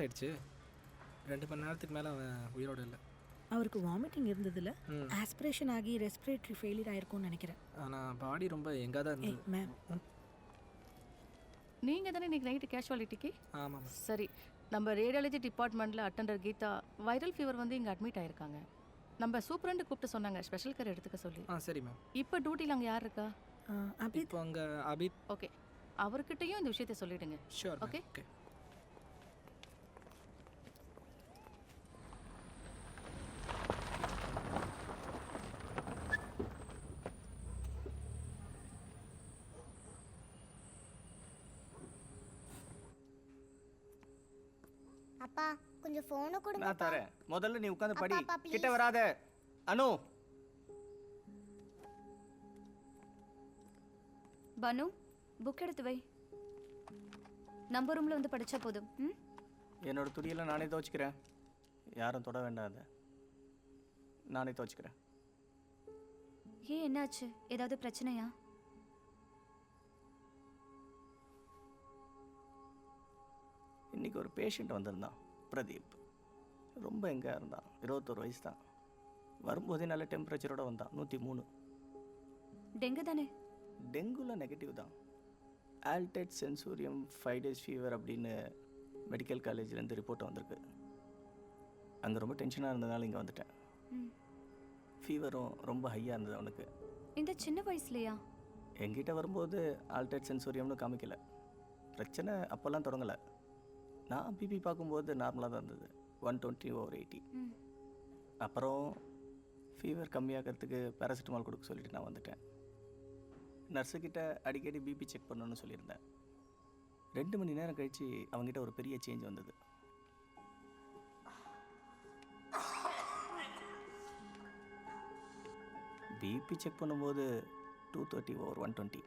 ஆயிடுச்சு. 2 மணி நேரத்துக்கு மேலே அவன் உயிரோட இல்லை. அவருக்கு வாமிட்டிங் இருந்ததில்ல, ஆஸ்பிரேஷன் ஆகி ரெஸ்பிரேட்டரி ஃபெயிலியர் ஆயிருக்கும்னு நினைக்கிறேன். ஆனால் பாடி ரொம்ப எங்கே தான் ஏய் இருந்தது. மேம், நீங்கள் தானே இன்றைக்கி நைட்டு கேஷுவாலிட்டிக்கு? ஆமாம். சரி, நம்ம ரேடியாலஜி டிபார்ட்மெண்ட்டில் அட்டெண்டர் கீதா வைரல் ஃபீவர் வந்து இங்கே அட்மிட் ஆயிருக்காங்க. நம்ம சூப்பரண்டு கூப்பிட்டு சொன்னாங்க ஸ்பெஷல் கேர் எடுத்துக்க சொல்லி. சரி மேம். இப்போ டியூட்டியில் அங்கே யார் இருக்கா? அபித். இப்போ அங்கே அபித். ஓகே, அவர்கிட்டயும் இந்த விஷயத்தை சொல்லிடுங்க. ஷூர். ஓகே. ஓகே. அப்பா கொஞ்சம் ஃபோனை கொடுங்க. நான் தரேன். முதல்ல நீ உட்காந்து படி. அப்பா, please. கிட்ட வராத. அனு. பனு, புக் எடுத்து வை. நம்ம ரூம்ல வந்து படிச்சா போதும். என்னோட துணியெல்லாம் நானே துவைச்சிக்கிறேன். யாரும் தொட வேண்டாம். அதை நானே துவைச்சிக்கிறேன். ஏன் என்னாச்சு? ஏதாவது பிரச்சனையா? இன்னைக்கு ஒரு பேஷண்ட் வந்திருந்தான், பிரதீப். ரொம்ப எங்கே இருந்தான், 21 வயசு தான். வரும்போதே நல்ல டெம்பரேச்சரோடு வந்தான், 103. டெங்கு தானே? டெங்குல நெகட்டிவ் தான். ஆல்டட் சென்சூரியம் 5 days ஃபீவர் அப்படின்னு மெடிக்கல் காலேஜ்லேருந்து ரிப்போர்ட் வந்திருக்கு. அங்கே ரொம்ப டென்ஷனாக இருந்ததுனால இங்கே வந்துட்டேன். ஃபீவரும் ரொம்ப ஹையாக இருந்தது அவனுக்கு. இந்த சின்ன வயசுலையா? என்கிட்ட வரும்போது ஆல்டட் சென்சூரியம்னு காமிக்கல. பிரச்சனை அப்போல்லாம் தொடங்கலை. நான் பிபி பார்க்கும்போது நார்மலாக தான் இருந்தது, 120/80. அப்புறம் ஃபீவர் கம்மியாகிறதுக்கு பேராசிட்டமால் கொடுக்க சொல்லிட்டு நான் வந்துட்டேன். நர்ஸுக்கிட்ட அடிக்கடி பிபி செக் பண்ணணும்னு சொல்லியிருந்தேன். 2 மணி நேரம் கழித்து அவங்ககிட்ட ஒரு பெரிய சேஞ்ச் வந்தது. பிபி செக் பண்ணும்போது 230/120.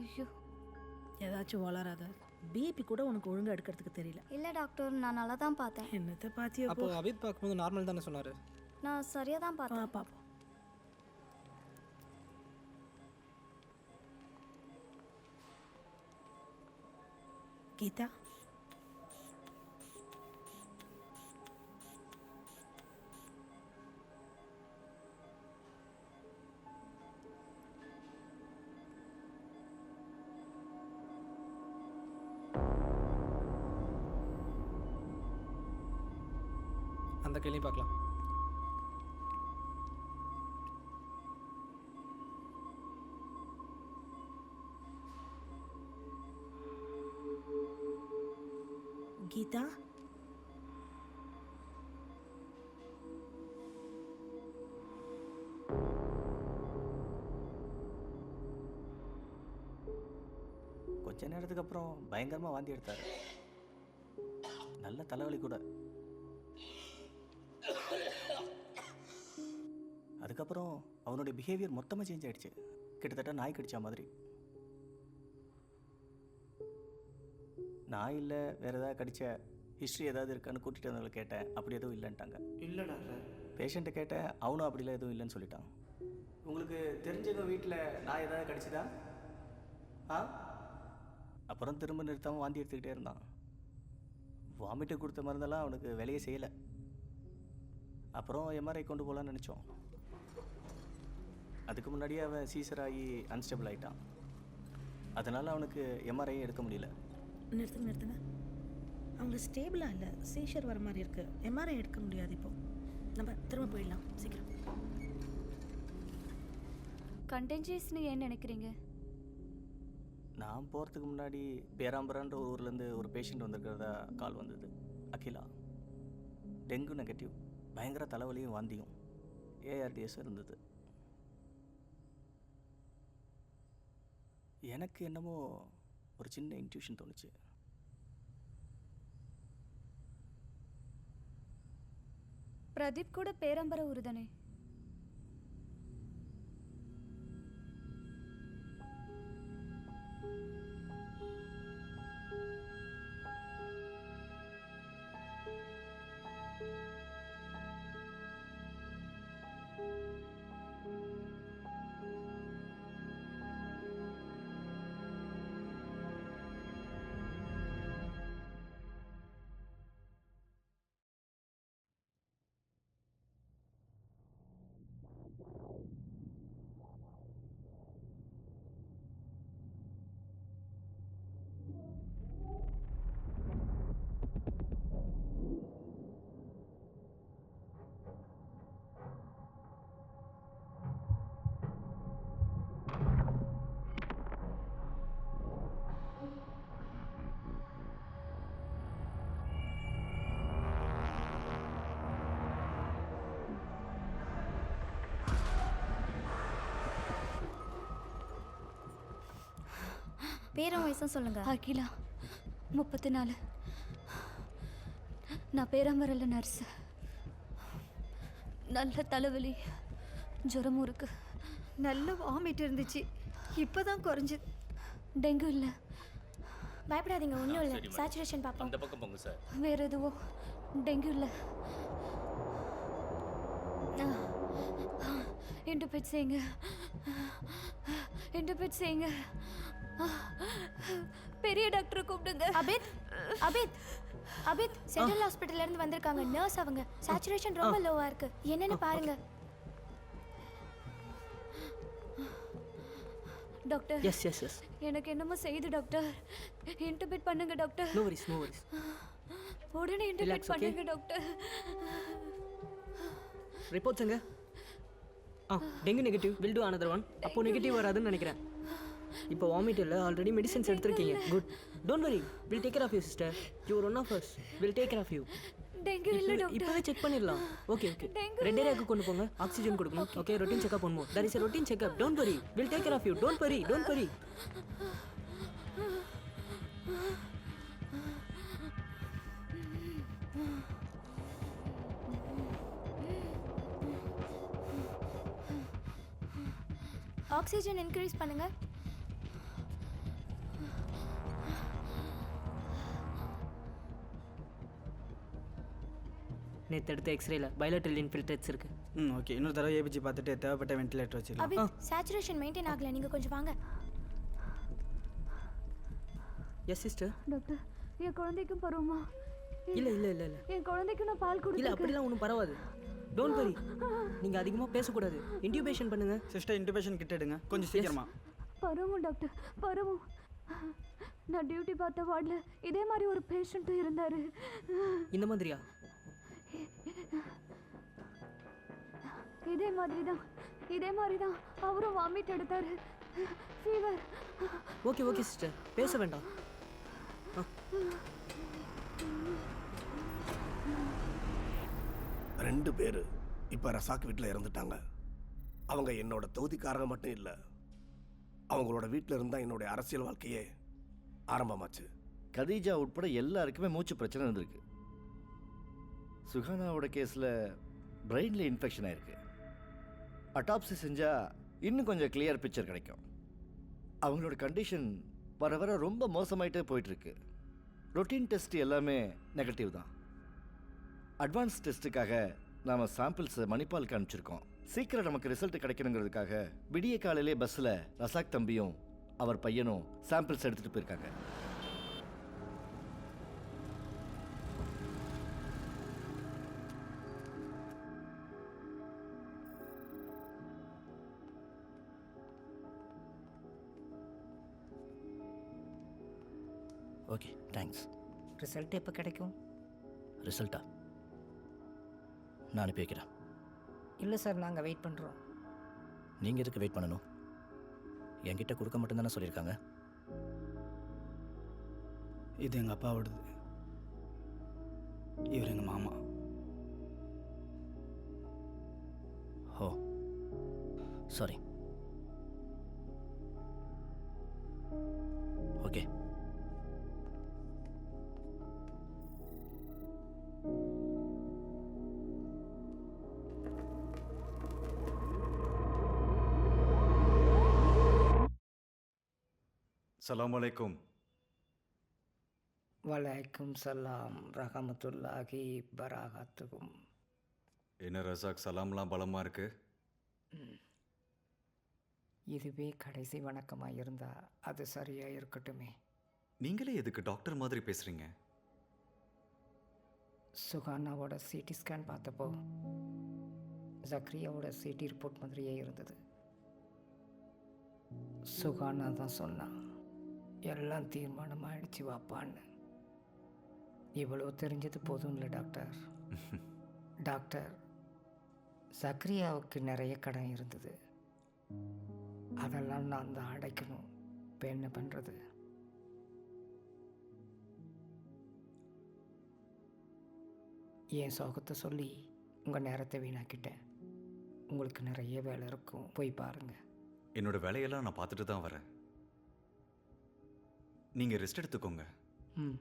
ஐயோ, ஏதாச்சும் வளராத. பிபி கூட உனக்கு ஒழுங்கா எடுக்கிறதுக்கு தெரியல. இல்ல டாக்டர், நான் நல்லா தான் பார்த்தேன். என்னத்தை பாத்தியோ? அப்போ அபித் பார்க்கும்போது நார்மல் தானே சொன்னார்? நான் சரியா தான் பார்த்தேன். பாப்போம். கீதா, அந்த கேள்வி பார்க்கலாம். கீதா, கொஞ்ச நேரத்துக்கு அப்புறம் பயங்கரமாக வாந்தி எடுத்தார். நல்ல தலைவலி கூட. அதுக்கப்புறம் அவனுடைய பிஹேவியர் மொத்தமாக சேஞ்ச் ஆகிடுச்சு. கிட்டத்தட்ட நாய் கடிச்சா மாதிரி. நாய் இல்லை, வேறு ஏதாவது கடிச்ச ஹிஸ்ட்ரி ஏதாவது இருக்கான்னு கூட்டிகிட்டு வந்தவங்களை கேட்டேன். அப்படி எதுவும் இல்லைன்ட்டாங்க. இல்லை டாக்டர். பேஷண்ட்டை கேட்டேன், அவனும் அப்படிலாம் எதுவும் இல்லைன்னு சொல்லிட்டான். உங்களுக்கு தெரிஞ்சவங்க வீட்டில் நாய் ஏதாவது கடிச்சுதா? அப்புறம் திரும்ப நிறுத்தாமல் வாந்தி எடுத்துக்கிட்டே இருந்தான். வாமிட்டு கொடுத்த மருந்தெல்லாம் அவனுக்கு வேலையே செய்யலை. அப்புறம் எம்ஆர்ஐ கொண்டு போகலான்னு நினச்சோம். அதுக்கு முன்னாடியே அவன் சீசர் ஆகி அன்ஸ்டேபிள் ஆகிட்டான். அதனால் அவனுக்கு எம்ஆர்ஐ எடுக்க முடியல. நிறுத்துங்க. அவங்க ஸ்டேபிளாக இல்லை, சீஷர் வர மாதிரி இருக்குது. எம்ஆர்ஐ எடுக்க முடியாது. இப்போ நம்ம திரும்ப போயிடலாம் சீக்கிரம். கண்டென்ஜியஸ்னு ஏன் நினைக்கிறீங்க? நான் போகிறதுக்கு முன்னாடி பேராம்பரான்ற ஒரு ஊர்லேருந்து ஒரு பேஷண்ட் வந்திருக்கிறதா கால் வந்தது. அகிலா. டெங்கு நெகட்டிவ், பயங்கர தலைவலியும் வாந்தியும், ஏஆர்டிஎஸ் இருந்தது. எனக்கு என்னமோ ஒரு சின்ன இன்ட்யூஷன் தோணுச்சு. பிரதீப் கூட பேரம்பர உறுதனே. பேரும் வயசும் சொல்லுங்க. அகிலா 34. நான் பேராமரில் நர்ஸ். நல்ல தலைவலி, ஜுரமும் இருக்கு. நல்ல வாமிட் இருந்துச்சு, இப்போதான் குறைஞ்சது. டெங்கு இல்லை, பயப்படாதீங்க, ஒன்றும் இல்லை. சேச்சுரேஷன் பார்ப்போம். அந்த பக்கம் போங்க சார். வேற எதுவோ. டெங்கு இல்லை. இன்டர்பிரேட் செய்யுங்க, இன்டர்பிரேட் செய்யுங்க. பெரிய டாக்டரை கூப்பிடுங்க. அபித், அபித், அபித், சென்ட்ரல் ஹாஸ்பிட்டல்ல இருந்து வந்திருக்காங்க. நர்ஸ் அவங்க. சேச்சுரேஷன் ரொம்ப லோவா இருக்கு, என்னன்னு பாருங்க. டாக்டர், எஸ் எனக்கு என்னமோ செய்யுது டாக்டர். இன்டர்பிரேட் பண்ணுங்க டாக்டர். நோ வரிஸ் உடனே இன்டர்பிரேட் பண்ணுங்க டாக்டர். ரிப்போர்ட்ஸ் எங்க? Dengue negative, will do another one. அப்போ நெகட்டிவ் வராதுன்னு நினைக்கிறேன். இப்போ வாமிட் இல்லை, ஆல்ரெடி மெடிசன்ஸ் எடுத்திருக்கீங்க. Good, don't worry, will take care of you sister. You are one of us, will take care of you. Dengue இல்லை doctor. இப்போவே check பண்ணிடலாம். Okay red ஏரியாவுக்கு கொண்டு போங்க, ஆக்சிஜன் கொடுக்கணும். ஓகே, ரொட்டீன் செக்அப் பண்ணுவோம். That is a routine checkup. Don't worry, we'll take care of you. Don't worry. Oxygen increase பண்ணுங்க. நேற்று எடுத்த எக்ஸ்ரேல பைலேட்டரல் இன்ஃபில்ட்ரேட்ஸ் இருக்கு. ஓகே, இன்னொரு தடவை ஏபிஜி பார்த்துட்டு தேவைப்பட்ட வென்டிலேட்டர் வச்சிடலாம். அபித், சேச்சுரேஷன் மெயின்டைன் ஆகல, நீங்க கொஞ்சம் வாங்க. Yes sister. டாக்டர், என் குழந்தைக்கும் பருவமா? இல்லை என் குழந்தைக்கு நான் பால் இல்லை, கொடுத்து. அப்படிலாம் ஒன்றும் பரவாது. டோன்ட் வரி, நீங்கள் அதிகமாக பேசக்கூடாது. இன்டியூபேஷன் பண்ணுங்க. சிஸ்டர், இன்டிபேஷன் கிட்ட எடுங்க கொஞ்சம் சீக்கிரமா. பருவம் டாக்டர், பருவம். நான் டியூட்டி பார்த்த வார்டில் இதே மாதிரி ஒரு பேஷண்ட்டும் இருந்தார். இந்த மாதிரியா? இதே மாதிரி தான் அவரும் வாமிட் எடுத்தாரு. ஃபீவர். ஓகே சிஸ்டர், பேச வேண்டாம். ரெண்டு பேர் இப்போ ரசாக் வீட்டில் இறந்துட்டாங்க. அவங்க என்னோட தொகுதிக்காரங்க மட்டும் இல்லை, அவங்களோட வீட்டில் இருந்தால் என்னுடைய அரசியல் வாழ்க்கையே ஆரம்பமாச்சு. கதீஜா உட்பட எல்லாருக்குமே மூச்சு பிரச்சனை இருந்திருக்கு. சுகானாவோட கேஸில் பிரெயினில் இன்ஃபெக்ஷன் ஆயிருக்கு. அட்டாப்சி செஞ்சால் இன்னும் கொஞ்சம் கிளியர் பிக்சர் கிடைக்கும். அவங்களோட கண்டிஷன் வர வர ரொம்ப மோசமாயிட்டே போயிட்டுருக்கு. ரொட்டீன் டெஸ்ட் எல்லாமே நெகட்டிவ் தான். அட்வான்ஸ் டெஸ்ட்டுக்காக நாம் சாம்பிள்ஸை மணிப்பாலுக்கு அனுப்பிச்சிருக்கோம். சீக்கிரம் நமக்கு ரிசல்ட் கிடைக்கணுங்கிறதுக்காக விடிய காலையிலே பஸ்ஸில் ரசாக் தம்பியும் அவர் பையனும் சாம்பிள்ஸ் எடுத்துகிட்டு போயிருக்காங்க. Okay, thanks. ரிசல்ட் எப்போ கிடைக்கும்? ரிசல்ட்டா? நான் அனுப்பி வைக்கிறேன். இல்லை சார், நாங்கள் வெயிட் பண்ணுறோம். நீங்கள் எதுக்கு வெயிட் பண்ணணும்? என்கிட்ட கொடுக்க மட்டும்தானே சொல்லியிருக்காங்க. இது எங்கள் அப்பாவோடது, இவர் எங்கள் மாமா. ஓ சாரி. ஓகே. அஸ்ஸலாமு அலைக்கும். வலைக்கும் சலாம் ரஹமத்துல்லாஹி பராகாத்துக்கும். என்ன ரசாக், சலாம்லாம் பலமாக இருக்கு. இதுவே கடைசி வணக்கமாக இருந்தால் அது சரியாக இருக்கட்டுமே. நீங்களே எதுக்கு டாக்டர் மாதிரி பேசுகிறீங்க? சுகானாவோட சிடி ஸ்கேன் பார்த்தப்போ ஜக்ரியாவோட சிடி ரிப்போர்ட் மாதிரியே இருந்தது. சுகானா தான் சொன்னான், எல்லாம் தீர்மானமாகிடுச்சு வாப்பான்னு. இவ்வளோ தெரிஞ்சது போதும் இல்லை டாக்டர். டாக்டர், ஜக்ரியாவுக்கு நிறைய கடன் இருந்தது, அதெல்லாம் நான் தான் அடைக்கணும். இப்போ என்ன பண்ணுறது? என் சோகத்தை சொல்லி உங்கள் நேரத்தை வீணாக்கிட்டேன். உங்களுக்கு நிறைய வேலை இருக்கும், போய் பாருங்கள். என்னோட வேலையெல்லாம் நான் பார்த்துட்டு தான் வரேன். நீங்கள் ரெஸ்ட் எடுத்துக்கோங்க. ம்